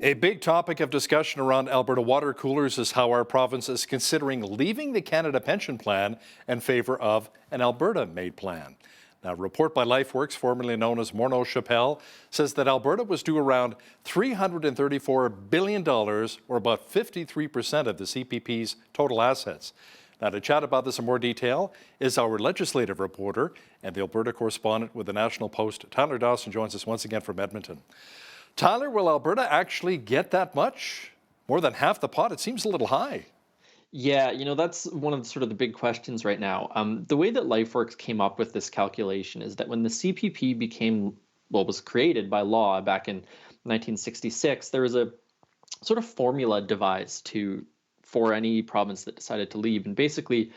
A big topic of discussion around Alberta water coolers is how our province is considering leaving the Canada Pension Plan in favor of an Alberta-made plan. Now, a report by LifeWorks, formerly known as Morneau Chappelle, says that Alberta was due around $334 billion, or about 53% of the CPP's total assets. Now, to chat about this in more detail is our legislative reporter and the Alberta correspondent with the National Post. Tyler Dawson joins us once again from Edmonton. Tyler, will Alberta actually get that much? More than half the pot? It seems a little high. Yeah, that's one of the big questions right now. The way that LifeWorks came up with this calculation is that when the CPP was created by law back in 1966, there was a sort of formula devised for any province that decided to leave. And basically,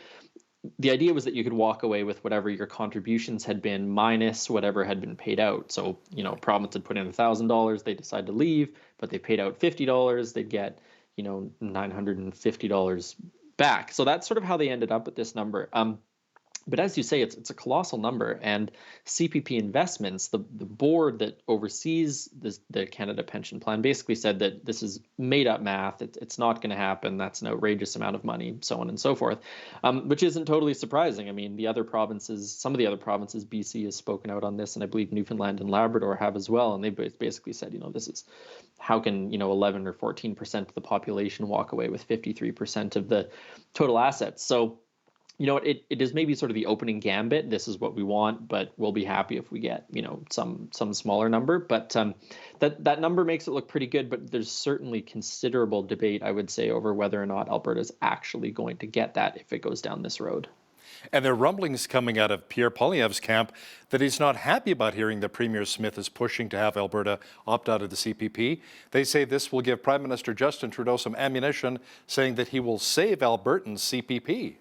the idea was that you could walk away with whatever your contributions had been minus whatever had been paid out. So, province had put in $1,000, they decide to leave, but they paid out $50, they'd get, $950 back. So that's sort of how they ended up with this number. But as you say, it's a colossal number, and CPP Investments, the board that oversees the Canada Pension Plan, basically said that this is made up math. It's not going to happen. That's an outrageous amount of money, so on and so forth, which isn't totally surprising. I mean, some of the other provinces, BC has spoken out on this, and I believe Newfoundland and Labrador have as well. And they basically said, this is how can 11 or 14% of the population walk away with 53% of the total assets? So it is maybe sort of the opening gambit. This is what we want, but we'll be happy if we get, some smaller number. But that number makes it look pretty good. But there's certainly considerable debate, I would say, over whether or not Alberta is actually going to get that if it goes down this road. And there are rumblings coming out of Pierre Poilievre's camp that he's not happy about hearing that Premier Smith is pushing to have Alberta opt out of the CPP. They say this will give Prime Minister Justin Trudeau some ammunition, saying that he will save Albertans' CPP.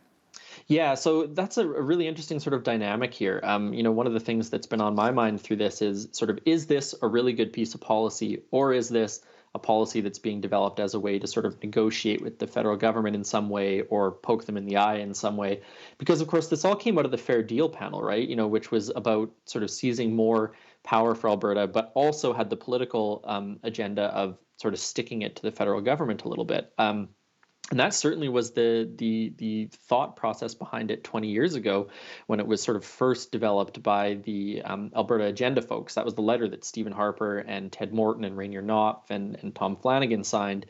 Yeah, so that's a really interesting sort of dynamic here. One of the things that's been on my mind through this is is this a really good piece of policy, or is this a policy that's being developed as a way to sort of negotiate with the federal government in some way or poke them in the eye in some way? Because, of course, this all came out of the Fair Deal panel, right? Which was about sort of seizing more power for Alberta, but also had the political agenda of sort of sticking it to the federal government a little bit. And that certainly was the thought process behind it 20 years ago, when it was sort of first developed by the Alberta Agenda folks. That was the letter that Stephen Harper and Ted Morton and Rainier Knopf and Tom Flanagan signed,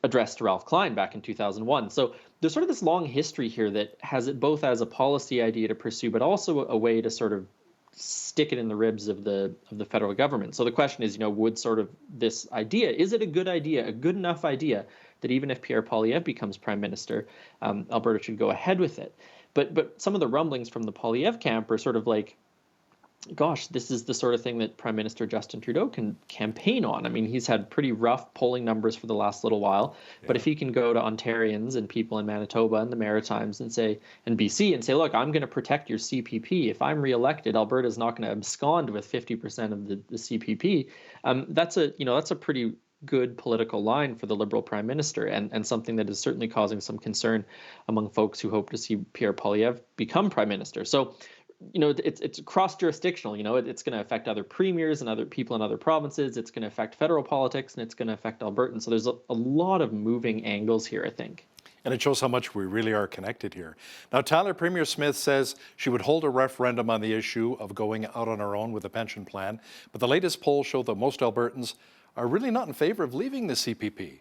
addressed to Ralph Klein back in 2001. So there's sort of this long history here that has it both as a policy idea to pursue, but also a way to sort of stick it in the ribs of the federal government. So the question is, would sort of this idea, is it a good idea, a good enough idea that even if Pierre Poilievre becomes prime minister, Alberta should go ahead with it? But some of the rumblings from the Poilievre camp are sort of like, gosh, this is the sort of thing that Prime Minister Justin Trudeau can campaign on. I mean, he's had pretty rough polling numbers for the last little while, but if he can go to Ontarians and people in Manitoba and the Maritimes and BC and say, look, I'm going to protect your CPP. If I'm reelected, Alberta is not going to abscond with 50% of the CPP. That's a pretty good political line for the Liberal Prime Minister, and something that is certainly causing some concern among folks who hope to see Pierre Poilievre become Prime Minister. So it's cross-jurisdictional. It's going to affect other premiers and other people in other provinces. It's going to affect federal politics, and it's going to affect Albertans. So there's a lot of moving angles here, I think. And it shows how much we really are connected here. Now, Tyler, Premier Smith says she would hold a referendum on the issue of going out on our own with a pension plan. But the latest polls show that most Albertans are really not in favor of leaving the CPP.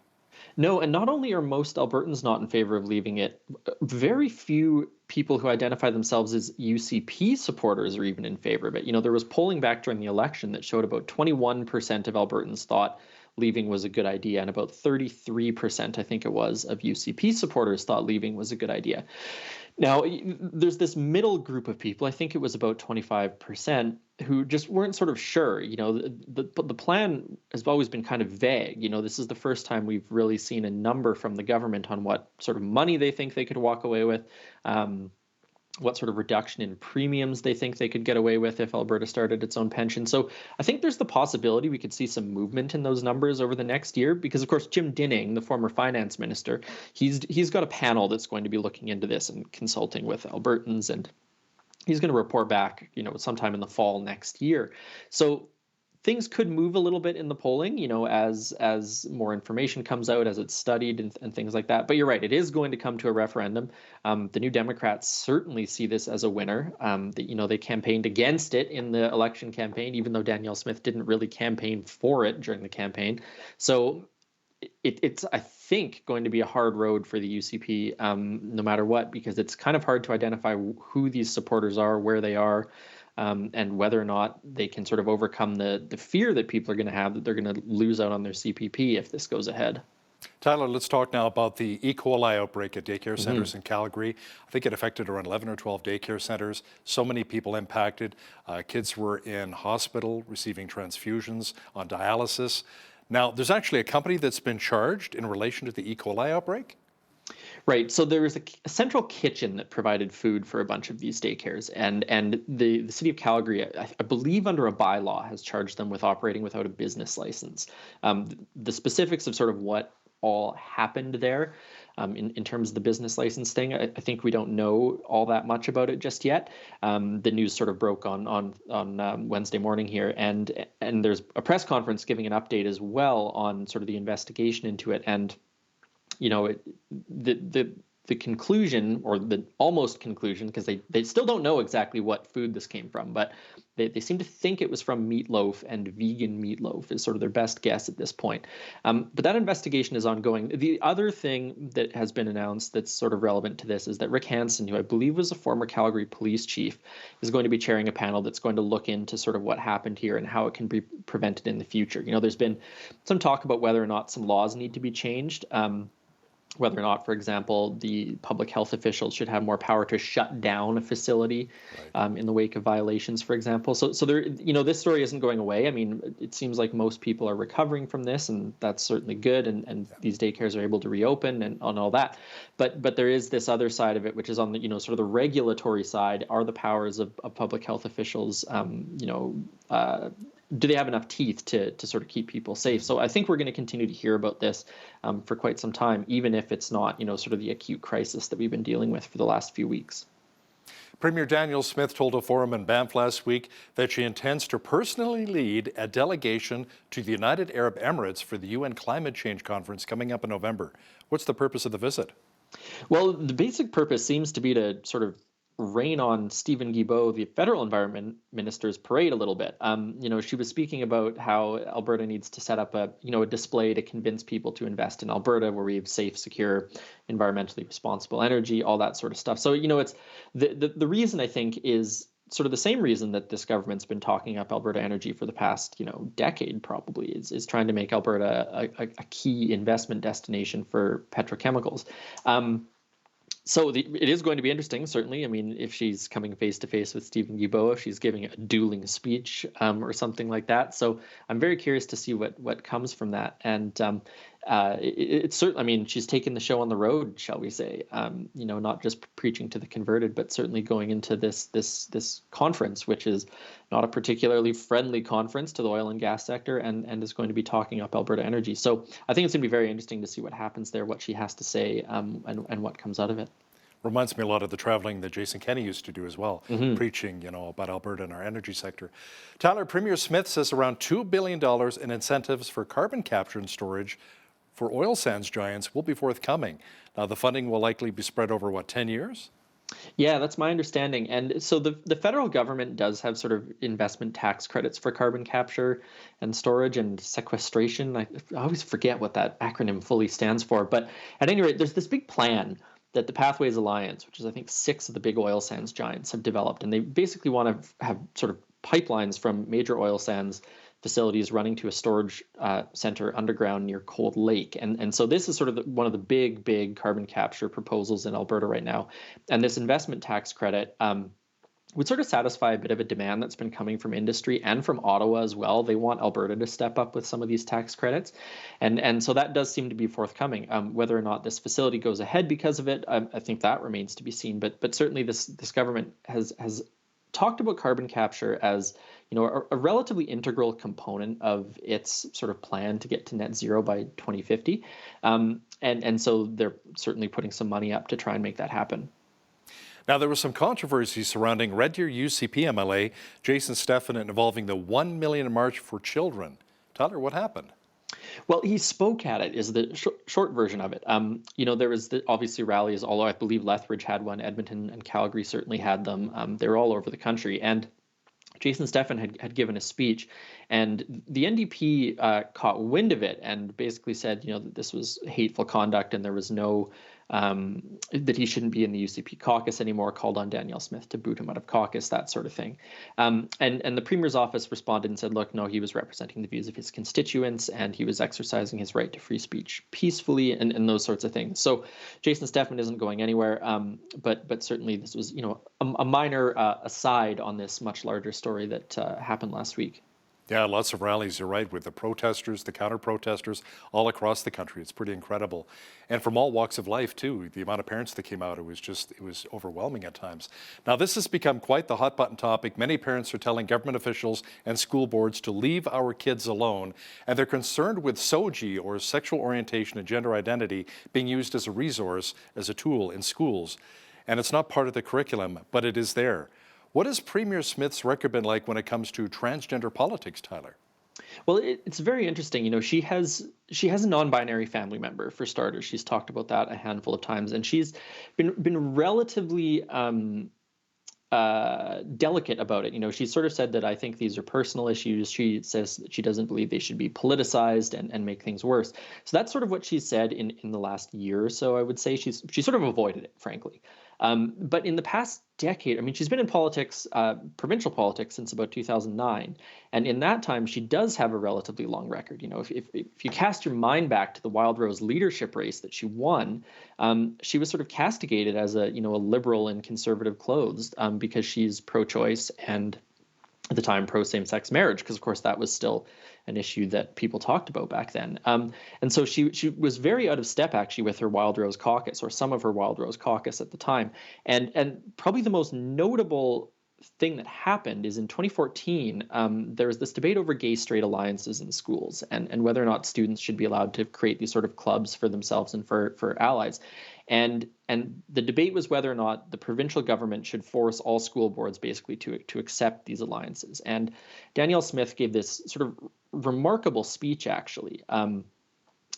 No, and not only are most Albertans not in favor of leaving it, very few people who identify themselves as UCP supporters are even in favor of it. There was polling back during the election that showed about 21% of Albertans thought leaving was a good idea, and about 33%, I think it was, of UCP supporters thought leaving was a good idea. Now, there's this middle group of people, I think it was about 25%, who just weren't sort of sure. The plan has always been kind of vague. This is the first time we've really seen a number from the government on what sort of money they think they could walk away with, what sort of reduction in premiums they think they could get away with if Alberta started its own pension. So I think there's the possibility we could see some movement in those numbers over the next year, because, of course, Jim Dinning, the former finance minister, he's got a panel that's going to be looking into this and consulting with Albertans, and he's going to report back, sometime in the fall next year. So things could move a little bit in the polling, as more information comes out, as it's studied and things like that. But you're right, it is going to come to a referendum. The New Democrats certainly see this as a winner. They campaigned against it in the election campaign, even though Danielle Smith didn't really campaign for it during the campaign. So it's, I think, going to be a hard road for the UCP, no matter what, because it's kind of hard to identify who these supporters are, where they are, and whether or not they can sort of overcome the fear that people are going to have that they're going to lose out on their CPP if this goes ahead. Tyler, let's talk now about the E. coli outbreak at daycare centers in Calgary. I think it affected around 11 or 12 daycare centers. So many people impacted. Kids were in hospital receiving transfusions, on dialysis. Now, there's actually a company that's been charged in relation to the E. coli outbreak. Right. So there was a central kitchen that provided food for a bunch of these daycares, and the city of Calgary, I believe under a bylaw, has charged them with operating without a business license. The specifics of sort of what all happened there, in terms of the business license thing, I think we don't know all that much about it just yet. The news sort of broke on Wednesday morning here, and there's a press conference giving an update as well on sort of the investigation into it. And the conclusion, or the almost conclusion, because they still don't know exactly what food this came from, but they seem to think it was from meatloaf, and vegan meatloaf is sort of their best guess at this point. But that investigation is ongoing. The other thing that has been announced that's sort of relevant to this is that Rick Hansen, who I believe was a former Calgary police chief, is going to be chairing a panel that's going to look into sort of what happened here and how it can be prevented in the future. There's been some talk about whether or not some laws need to be changed. Whether or not, for example, the public health officials should have more power to shut down a facility in the wake of violations, for example. So there, this story isn't going away. I mean, it seems like most people are recovering from this, and that's certainly good. And these daycares are able to reopen and on all that. But there is this other side of it, which is on the, sort of the regulatory side. Are the powers of public health officials, do they have enough teeth to sort of keep people safe? So I think we're going to continue to hear about this for quite some time, even if it's not, sort of the acute crisis that we've been dealing with for the last few weeks. Premier Danielle Smith told a forum in Banff last week that she intends to personally lead a delegation to the United Arab Emirates for the UN Climate Change Conference coming up in November. What's the purpose of the visit? Well, the basic purpose seems to be to sort of rain on Stephen Guilbeault, the federal environment minister's parade, a little bit. She was speaking about how Alberta needs to set up a display to convince people to invest in Alberta, where we have safe, secure, environmentally responsible energy, all that sort of stuff. So, it's the reason, I think, is sort of the same reason that this government's been talking up Alberta energy for the past, decade, probably, is trying to make Alberta a key investment destination for petrochemicals. So it is going to be interesting, certainly. I mean, if she's coming face to face with Stephen Guilbeault, if she's giving a dueling speech or something like that. So I'm very curious to see what comes from that. And it's certainly, I mean, she's taken the show on the road, shall we say? Not just preaching to the converted, but certainly going into this conference, which is not a particularly friendly conference to the oil and gas sector, and is going to be talking up Alberta energy. So I think it's going to be very interesting to see what happens there, what she has to say, and what comes out of it. Reminds me a lot of the traveling that Jason Kenney used to do as well, preaching, about Alberta and our energy sector. Tyler, Premier Smith says around $2 billion in incentives for carbon capture and storage for oil sands giants will be forthcoming. Now, the funding will likely be spread over, 10 years? Yeah, that's my understanding. And so the federal government does have sort of investment tax credits for carbon capture and storage and sequestration. I always forget what that acronym fully stands for. But at any rate, there's this big plan that the Pathways Alliance, which is, I think, 6 of the big oil sands giants, have developed. And they basically want to have sort of pipelines from major oil sands facilities running to a storage center underground near Cold Lake. And so this is sort of one of the big carbon capture proposals in Alberta right now. And this investment tax credit would sort of satisfy a bit of a demand that's been coming from industry and from Ottawa as well. They want Alberta to step up with some of these tax credits. And so that does seem to be forthcoming. Whether or not this facility goes ahead because of it, I think that remains to be seen. But certainly this government has talked about carbon capture as a relatively integral component of its sort of plan to get to net zero by 2050. And so they're certainly putting some money up to try and make that happen. Now, there was some controversy surrounding Red Deer UCP MLA Jason Steffen involving the 1 million March for Children. Tyler, what happened? Well, he spoke at it is the short version of it. There was obviously rallies, although I believe Lethbridge had one, Edmonton and Calgary certainly had them. They were all over the country. And Jason Steffen had given a speech, and the NDP caught wind of it and basically said, that this was hateful conduct and there was no that he shouldn't be in the UCP caucus anymore, called on Danielle Smith to boot him out of caucus, that sort of thing. And the Premier's office responded and said, look, no, he was representing the views of his constituents and he was exercising his right to free speech peacefully and those sorts of things. So Jason Steffen isn't going anywhere, but certainly this was, a minor aside on this much larger story that happened last week. Yeah, lots of rallies, you're right, with the protesters, the counter-protesters, all across the country. It's pretty incredible. And from all walks of life, too. The amount of parents that came out, it was overwhelming at times. Now, this has become quite the hot-button topic. Many parents are telling government officials and school boards to leave our kids alone, and they're concerned with SOGI, or sexual orientation and gender identity, being used as a resource, as a tool in schools. And it's not part of the curriculum, but it is there. What has Premier Smith's record been like when it comes to transgender politics, Tyler? Well, it's very interesting. She has a non-binary family member, for starters. She's talked about that a handful of times, and she's been relatively delicate about it. She sort of said that I think these are personal issues. She says that she doesn't believe they should be politicized and make things worse. So that's sort of what she said in the last year or so. I would say she sort of avoided it, frankly. But in the past decade, she's been in politics, provincial politics, since about 2009. And in that time, she does have a relatively long record. If you cast your mind back to the Wild Rose leadership race that she won, she was sort of castigated as a liberal in conservative clothes because she's pro-choice and at the time pro same-sex marriage, because of course that was still an issue that people talked about back then. And so she was very out of step actually with her Wild Rose caucus, or some of her Wild Rose caucus at the time. And probably the most notable thing that happened is in 2014, there was this debate over gay-straight alliances in schools and whether or not students should be allowed to create these sort of clubs for themselves and for allies. And the debate was whether or not the provincial government should force all school boards basically to accept these alliances. And Danielle Smith gave this sort of remarkable speech, actually,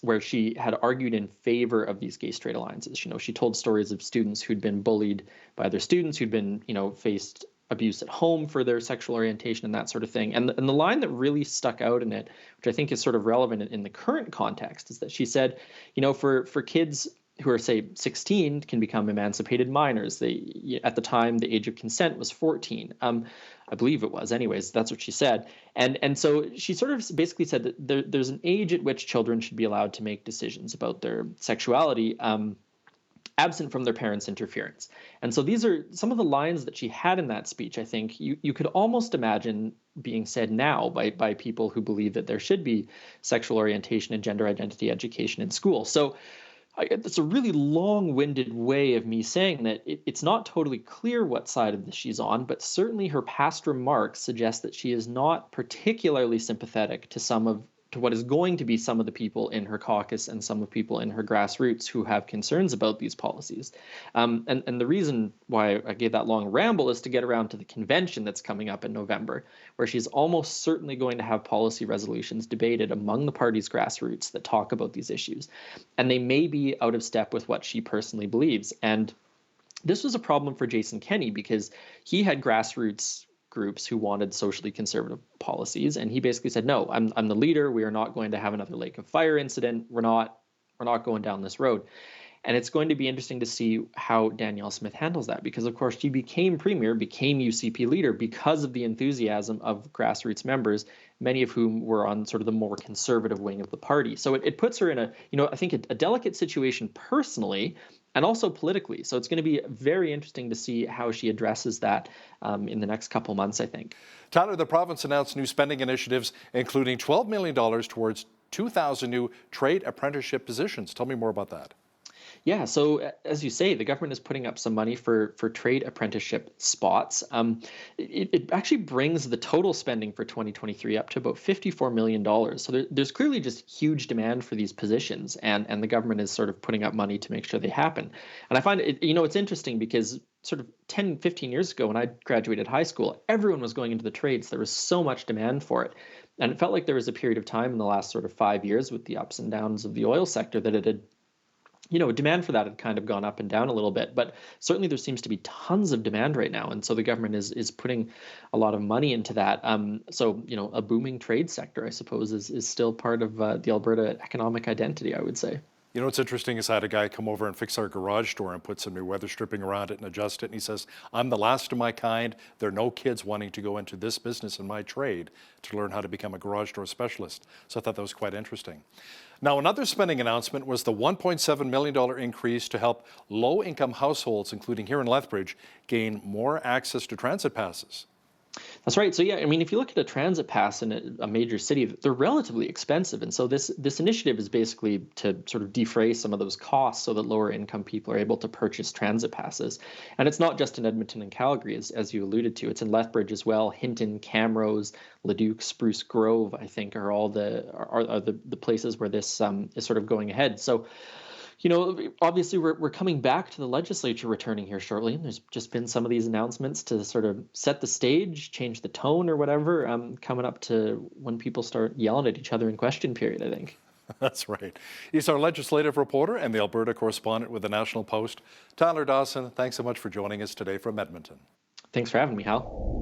where she had argued in favor of these gay-straight alliances. She told stories of students who'd been bullied by other students, who'd been, faced abuse at home for their sexual orientation and that sort of thing. And the line that really stuck out in it, which I think is sort of relevant in the current context, is that she said, for kids who are, say, 16 can become emancipated minors. At the time, the age of consent was 14. I believe it was. Anyways, that's what she said. And so she sort of basically said that there's an age at which children should be allowed to make decisions about their sexuality, absent from their parents' interference. And so these are some of the lines that she had in that speech. I think you could almost imagine being said now by people who believe that there should be sexual orientation and gender identity education in school. So it's a really long-winded way of me saying that it's not totally clear what side of this she's on, but certainly her past remarks suggest that she is not particularly sympathetic to what is going to be some of the people in her caucus and some of the people in her grassroots who have concerns about these policies. And the reason why I gave that long ramble is to get around to the convention that's coming up in November, where she's almost certainly going to have policy resolutions debated among the party's grassroots that talk about these issues. And they may be out of step with what she personally believes. And this was a problem for Jason Kenney because he had grassroots groups who wanted socially conservative policies, and he basically said, no, I'm the leader. We are not going to have another Lake of Fire incident. We're not going down this road. And it's going to be interesting to see how Danielle Smith handles that, because of course she became premier, became UCP leader because of the enthusiasm of grassroots members, many of whom were on sort of the more conservative wing of the party. So it puts her in I think a delicate situation personally and also politically. So it's going to be very interesting to see how she addresses that in the next couple months, I think. Tyler, the province announced new spending initiatives, including $12 million towards 2,000 new trade apprenticeship positions. Tell me more about that. Yeah, so as you say, the government is putting up some money for trade apprenticeship spots. It actually brings the total spending for 2023 up to about $54 million. So there's clearly just huge demand for these positions, and the government is sort of putting up money to make sure they happen. And I find it's interesting because sort of 10, 15 years ago when I graduated high school, everyone was going into the trades. There was so much demand for it. And it felt like there was a period of time in the last sort of 5 years with the ups and downs of the oil sector that it had, demand for that had kind of gone up and down a little bit, but certainly there seems to be tons of demand right now, and so the government is putting a lot of money into that. So a booming trade sector, I suppose, is still part of the Alberta economic identity, I would say. You know what's interesting is I had a guy come over and fix our garage door and put some new weather stripping around it and adjust it. And he says, I'm the last of my kind. There are no kids wanting to go into this business in my trade to learn how to become a garage door specialist. So I thought that was quite interesting. Now, another spending announcement was the $1.7 million increase to help low-income households, including here in Lethbridge, gain more access to transit passes. That's right. So yeah, I mean, if you look at a transit pass in a major city, they're relatively expensive, and so this initiative is basically to sort of defray some of those costs so that lower income people are able to purchase transit passes. And it's not just in Edmonton and Calgary, as you alluded to. It's in Lethbridge as well. Hinton, Camrose, Leduc, Spruce Grove, I think, are all the places where this is sort of going ahead. So, obviously we're coming back to the legislature returning here shortly, and there's just been some of these announcements to sort of set the stage, change the tone or whatever, coming up to when people start yelling at each other in question period, I think. That's right. He's our legislative reporter and the Alberta correspondent with the National Post, Tyler Dawson. Thanks so much for joining us today from Edmonton. Thanks for having me, Hal.